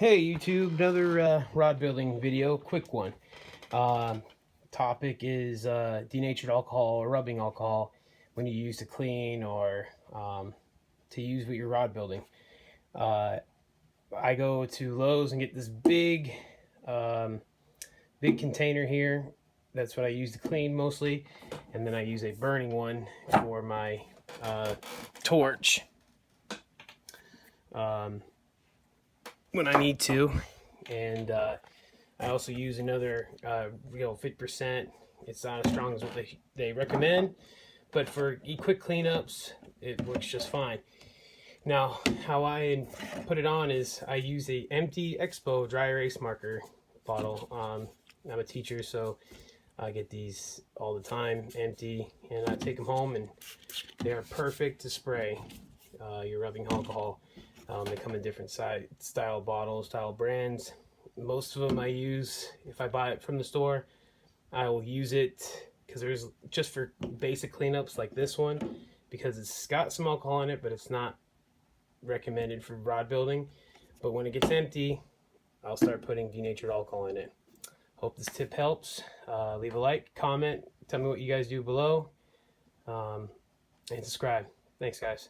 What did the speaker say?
Hey YouTube, another rod building video, quick one. Topic is denatured alcohol or rubbing alcohol when you use to clean or to use with your rod building. I go to Lowe's and get this big container here. That's what I use to clean mostly, and then I use a burning one for my torch. When I need to, and I also use another 50%. It's not as strong as what they recommend, but for quick cleanups it works just fine. Now how I put it on is I use a empty Expo dry erase marker bottle. I'm a teacher, so I get these all the time empty, and I take them home and they are perfect to spray your rubbing alcohol. They come in different style bottles, style brands. Most of them I use, if I buy it from the store, I will use it because there's just for basic cleanups like this one, because it's got some alcohol in it, but it's not recommended for rod building. But when it gets empty, I'll start putting denatured alcohol in it. Hope this tip helps. Leave a like, comment, tell me what you guys do below, and subscribe. Thanks guys.